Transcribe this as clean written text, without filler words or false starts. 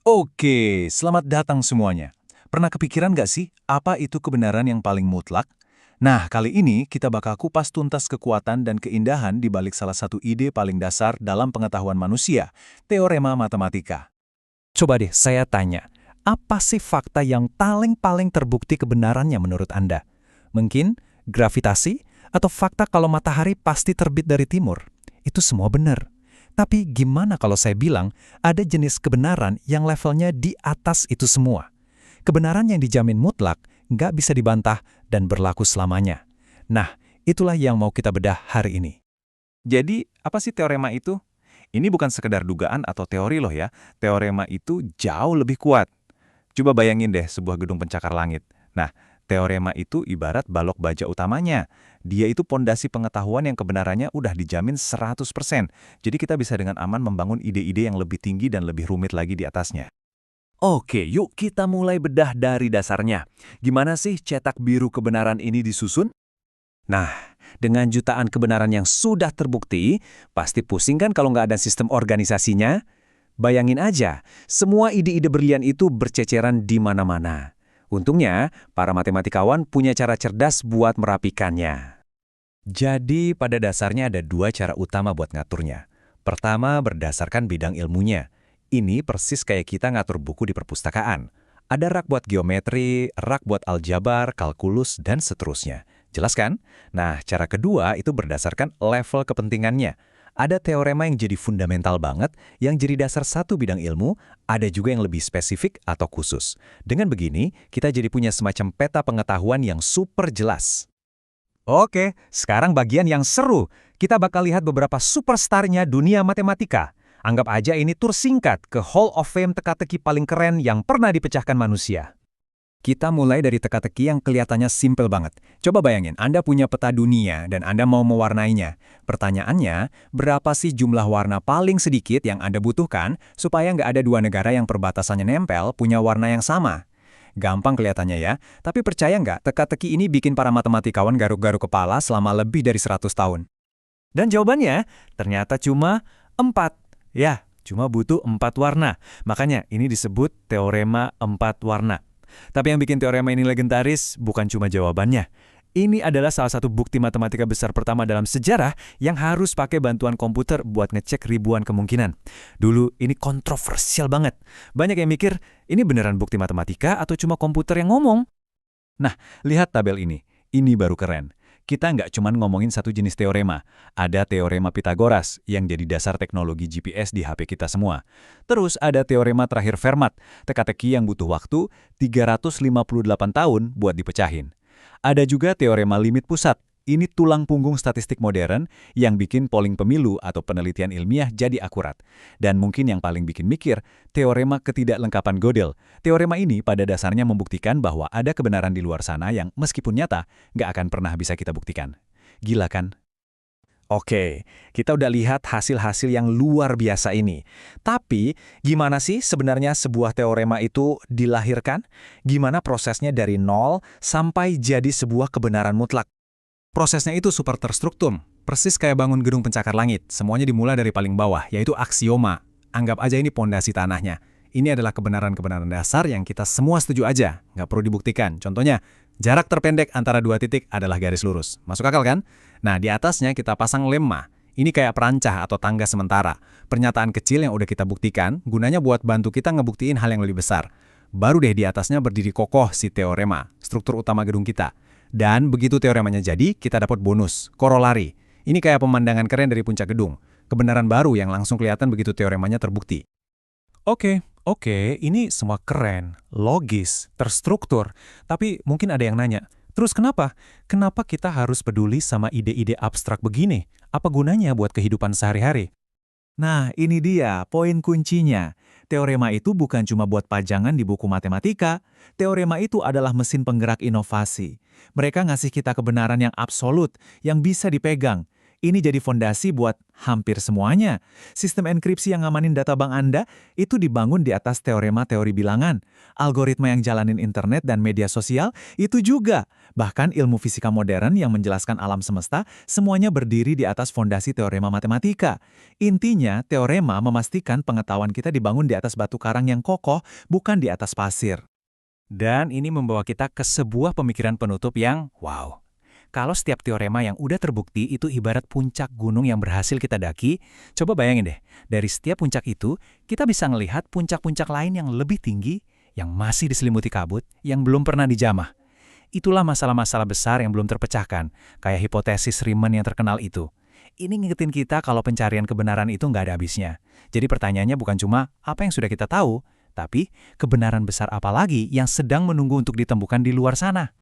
Oke, selamat datang semuanya. Pernah kepikiran nggak sih, apa itu kebenaran yang paling mutlak? Nah, kali ini kita bakal kupas tuntas kekuatan dan keindahan di balik salah satu ide paling dasar dalam pengetahuan manusia, teorema matematika. Coba deh saya tanya, apa sih fakta yang paling terbukti kebenarannya menurut Anda? Mungkin gravitasi atau fakta kalau matahari pasti terbit dari timur? Itu semua benar. Tapi gimana kalau saya bilang ada jenis kebenaran yang levelnya di atas itu semua? Kebenaran yang dijamin mutlak nggak bisa dibantah dan berlaku selamanya. Nah, itulah yang mau kita bedah hari ini. Jadi, apa sih teorema itu? Ini bukan sekedar dugaan atau teori loh ya. Teorema itu jauh lebih kuat. Coba bayangin deh sebuah gedung pencakar langit. Nah, teorema itu ibarat balok baja utamanya. Dia itu pondasi pengetahuan yang kebenarannya udah dijamin 100%. Jadi kita bisa dengan aman membangun ide-ide yang lebih tinggi dan lebih rumit lagi di atasnya. Oke, yuk kita mulai bedah dari dasarnya. Gimana sih cetak biru kebenaran ini disusun? Nah, dengan jutaan kebenaran yang sudah terbukti, pasti pusing kan kalau nggak ada sistem organisasinya? Bayangin aja, semua ide-ide berlian itu berceceran di mana-mana. Untungnya, para matematikawan punya cara cerdas buat merapikannya. Jadi pada dasarnya ada dua cara utama buat ngaturnya. Pertama berdasarkan bidang ilmunya. Ini persis kayak kita ngatur buku di perpustakaan. Ada rak buat geometri, rak buat aljabar, kalkulus, dan seterusnya. Jelas kan? Nah, cara kedua itu berdasarkan level kepentingannya. Ada teorema yang jadi fundamental banget, yang jadi dasar satu bidang ilmu, ada juga yang lebih spesifik atau khusus. Dengan begini, kita jadi punya semacam peta pengetahuan yang super jelas. Oke, sekarang bagian yang seru. Kita bakal lihat beberapa superstarnya dunia matematika. Anggap aja ini tur singkat ke Hall of Fame teka-teki paling keren yang pernah dipecahkan manusia. Kita mulai dari teka-teki yang kelihatannya simpel banget. Coba bayangin, Anda punya peta dunia dan Anda mau mewarnainya. Pertanyaannya, berapa sih jumlah warna paling sedikit yang Anda butuhkan supaya nggak ada dua negara yang perbatasannya nempel punya warna yang sama? Gampang kelihatannya ya, tapi percaya nggak teka-teki ini bikin para matematikawan garuk-garuk kepala selama lebih dari 100 tahun? Dan jawabannya ternyata cuma 4. Ya, cuma butuh 4 warna. Makanya ini disebut teorema 4 warna. Tapi yang bikin teorema ini legendaris bukan cuma jawabannya. Ini adalah salah satu bukti matematika besar pertama dalam sejarah yang harus pakai bantuan komputer buat ngecek ribuan kemungkinan. Dulu ini kontroversial banget. Banyak yang mikir, ini beneran bukti matematika atau cuma komputer yang ngomong? Nah, lihat tabel ini. Ini baru keren. Kita nggak cuma ngomongin satu jenis teorema. Ada teorema Pythagoras yang jadi dasar teknologi GPS di HP kita semua. Terus ada teorema terakhir Fermat, teka-teki yang butuh waktu 358 tahun buat dipecahin. Ada juga teorema limit pusat. Ini tulang punggung statistik modern yang bikin polling pemilu atau penelitian ilmiah jadi akurat. Dan mungkin yang paling bikin mikir, teorema ketidaklengkapan Gödel. Teorema ini pada dasarnya membuktikan bahwa ada kebenaran di luar sana yang meskipun nyata, nggak akan pernah bisa kita buktikan. Gila kan? Oke, kita udah lihat hasil-hasil yang luar biasa ini. Tapi, gimana sih sebenarnya sebuah teorema itu dilahirkan? Gimana prosesnya dari nol sampai jadi sebuah kebenaran mutlak? Prosesnya itu super terstruktur, persis kayak bangun gedung pencakar langit. Semuanya dimulai dari paling bawah, yaitu aksioma. Anggap aja ini pondasi tanahnya. Ini adalah kebenaran-kebenaran dasar yang kita semua setuju aja, nggak perlu dibuktikan. Contohnya, jarak terpendek antara dua titik adalah garis lurus. Masuk akal kan? Nah, di atasnya kita pasang lemma. Ini kayak perancah atau tangga sementara. Pernyataan kecil yang udah kita buktikan, gunanya buat bantu kita ngebuktiin hal yang lebih besar. Baru deh di atasnya berdiri kokoh si teorema, struktur utama gedung kita. Dan begitu teoremanya jadi, kita dapat bonus, korolari. Ini kayak pemandangan keren dari puncak gedung. Kebenaran baru yang langsung kelihatan begitu teoremanya terbukti. Oke, ini semua keren, logis, terstruktur. Tapi mungkin ada yang nanya, terus kenapa? Kenapa kita harus peduli sama ide-ide abstrak begini? Apa gunanya buat kehidupan sehari-hari? Nah, ini dia poin kuncinya. Teorema itu bukan cuma buat pajangan di buku matematika. Teorema itu adalah mesin penggerak inovasi. Mereka ngasih kita kebenaran yang absolut, yang bisa dipegang. Ini jadi fondasi buat hampir semuanya. Sistem enkripsi yang ngamanin data bank Anda itu dibangun di atas teorema teori bilangan. Algoritma yang jalanin internet dan media sosial itu juga. Bahkan ilmu fisika modern yang menjelaskan alam semesta semuanya berdiri di atas fondasi teorema matematika. Intinya, teorema memastikan pengetahuan kita dibangun di atas batu karang yang kokoh, bukan di atas pasir. Dan ini membawa kita ke sebuah pemikiran penutup yang wow. Kalau setiap teorema yang udah terbukti itu ibarat puncak gunung yang berhasil kita daki, coba bayangin deh, dari setiap puncak itu, kita bisa ngelihat puncak-puncak lain yang lebih tinggi, yang masih diselimuti kabut, yang belum pernah dijamah. Itulah masalah-masalah besar yang belum terpecahkan, kayak hipotesis Riemann yang terkenal itu. Ini ngingetin kita kalau pencarian kebenaran itu nggak ada habisnya. Jadi pertanyaannya bukan cuma apa yang sudah kita tahu, tapi kebenaran besar apa lagi yang sedang menunggu untuk ditemukan di luar sana.